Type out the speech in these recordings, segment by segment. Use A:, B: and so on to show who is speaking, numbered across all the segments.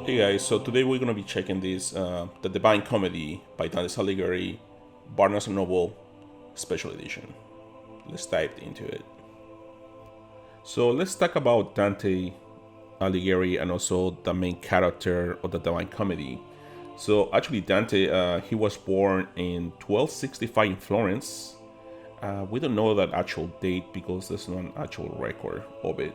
A: Hey guys, so today we're gonna be checking this, the Divine Comedy by Dante Alighieri, Barnes Noble Special Edition. Let's dive into it. So let's talk about Dante Alighieri and also the main character of the Divine Comedy. So actually, Dante, he was born in 1265 in Florence. We don't know that actual date because there's no actual record of it.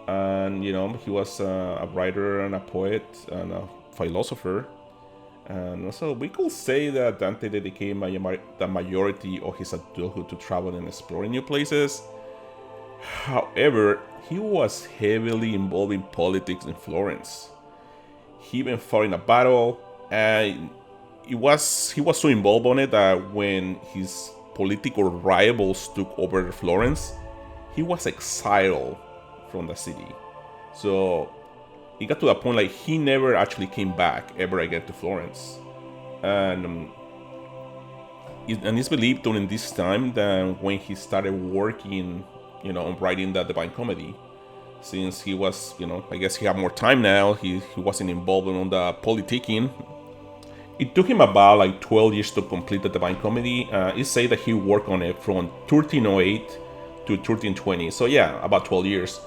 A: And he was a writer and a poet and a philosopher, and also we could say that Dante dedicated the majority of his adulthood to travel and exploring new places. However, he was heavily involved in politics in Florence. He even fought in a battle, and he was so involved on it that when his political rivals took over Florence, he was exiled from the city. So it got to the point like he never actually came back ever again to Florence. And it's believed during this time that when he started working, on writing the Divine Comedy, since he was, I guess he had more time now, he wasn't involved in the politicking. It took him about like 12 years to complete the Divine Comedy. It say that he worked on it from 1308 to 1320. So yeah, about 12 years.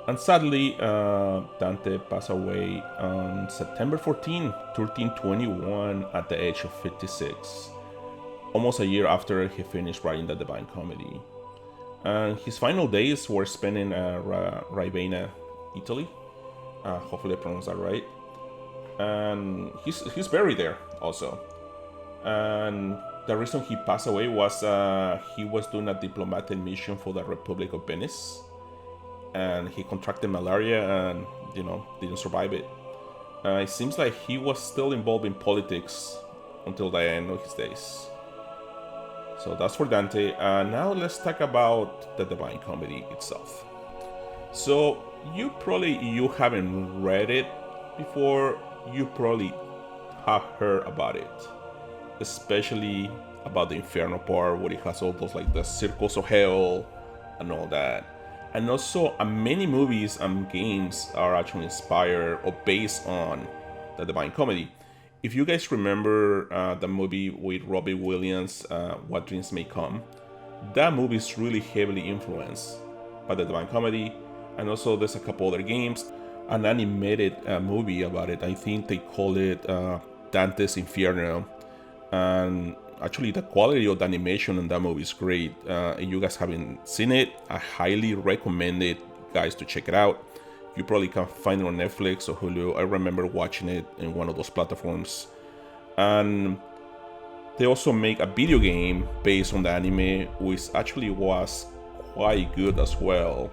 A: And sadly, Dante passed away on September 14, 1321, at the age of 56, almost a year after he finished writing the Divine Comedy. And his final days were spent in Ravenna, Italy. Hopefully I pronounced that right. And he's buried there also. And the reason he passed away was he was doing a diplomatic mission for the Republic of Venice. And he contracted malaria and, didn't survive it. It seems like he was still involved in politics until the end of his days. So that's for Dante. Now let's talk about the Divine Comedy itself. So you haven't read it before, you probably have heard about it. Especially about the Inferno part where it has all those like the circles of hell and all that. And also, many movies and games are actually inspired or based on the Divine Comedy. If you guys remember the movie with Robbie Williams, What Dreams May Come, that movie is really heavily influenced by the Divine Comedy. And also, there's a couple other games. An animated movie about it. I think they call it Dante's Inferno. And actually, the quality of the animation in that movie is great. If you guys haven't seen it, I highly recommend it, guys, to check it out. You probably can find it on Netflix or Hulu. I remember watching it in one of those platforms. And they also make a video game based on the anime, which actually was quite good as well.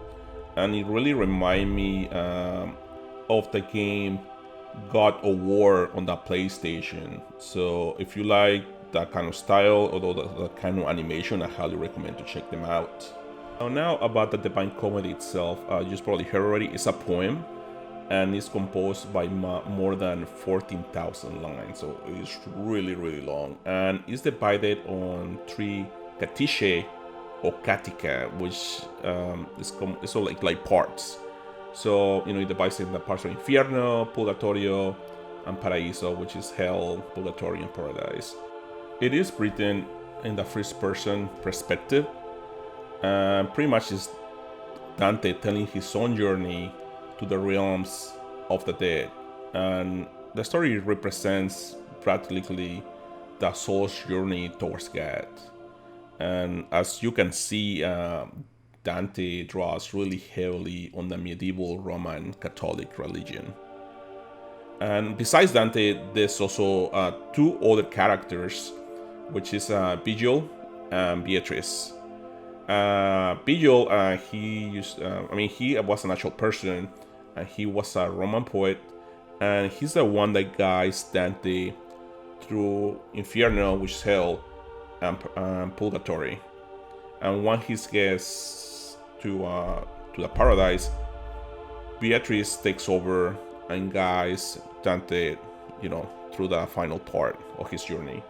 A: And it really reminded me of the game God of War on the PlayStation. So if you like that kind of style, although that kind of animation, I highly recommend to check them out. Now about the Divine Comedy itself, you just probably heard already, it's a poem and it's composed by more than 14,000 lines, so it's really, really long, and it's divided on 3 catiche or catica, which is all like parts. So it divides in the parts of Inferno, Purgatorio, and Paraiso, which is hell, purgatory, and paradise. It is written in the first-person perspective, and pretty much is Dante telling his own journey to the realms of the dead. And the story represents practically the soul's journey towards God. And as you can see, Dante draws really heavily on the medieval Roman Catholic religion. And besides Dante, there's also 2 other characters, which is Vigil and Beatrice. Vigil, he was an actual person, and he was a Roman poet, and he's the one that guides Dante through Inferno, which is hell, and Purgatory. And when he gets to the paradise, Beatrice takes over and guides Dante, through the final part of his journey.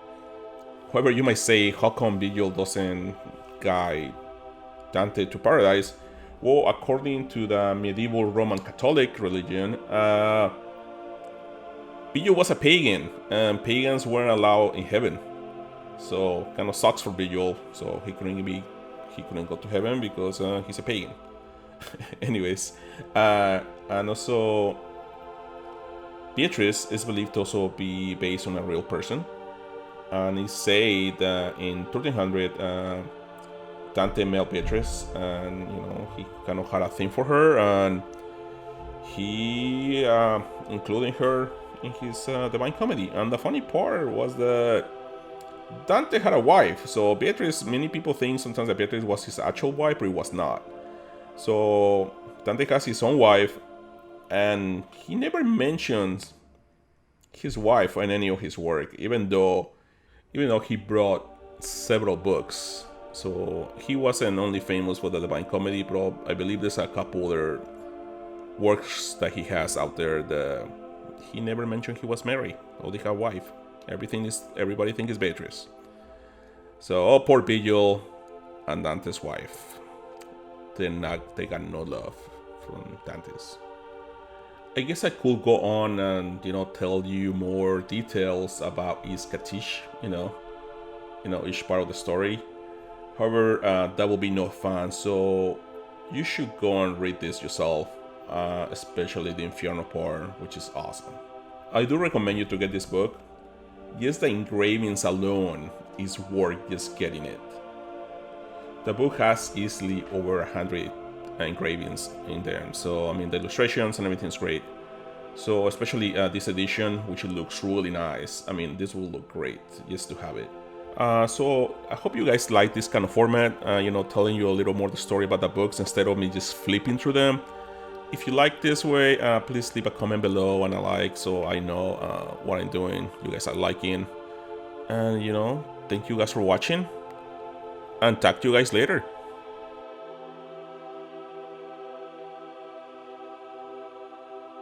A: However, you might say, how come Vigil doesn't guide Dante to paradise? Well, according to the medieval Roman Catholic religion, Bijou was a pagan, and pagans weren't allowed in heaven. So kind of sucks for Bijou. So he couldn't go to heaven because he's a pagan. Anyways, and also Beatrice is believed to also be based on a real person, and it's said that in 1300 Dante met Beatrice, and he kind of had a thing for her, and he included her in his Divine Comedy. And the funny part was that Dante had a wife. So Beatrice, many people think sometimes that Beatrice was his actual wife, but it was not. So Dante has his own wife, and he never mentions his wife in any of his work, even though he brought several books. So he wasn't only famous for the Divine Comedy, but I believe there's a couple other works that he has out there that he never mentioned he was married or they had a wife. Everybody thinks it's Beatrice. So poor Bijou and Dante's wife. They got no love from Dante's. I guess I could go on and tell you more details about each Katish, each part of the story. However, that will be no fun, so you should go and read this yourself, especially the Inferno part, which is awesome. I do recommend you to get this book. Yes, the engravings alone is worth just getting it. The book has easily over 100 engravings in there, so the illustrations and everything's great. So especially this edition, which looks really nice. This will look great just to have it. So I hope you guys like this kind of format, telling you a little more the story about the books instead of me just flipping through them. If you like this way, please leave a comment below and a like so I know what I'm doing, you guys are liking. And thank you guys for watching, and talk to you guys later.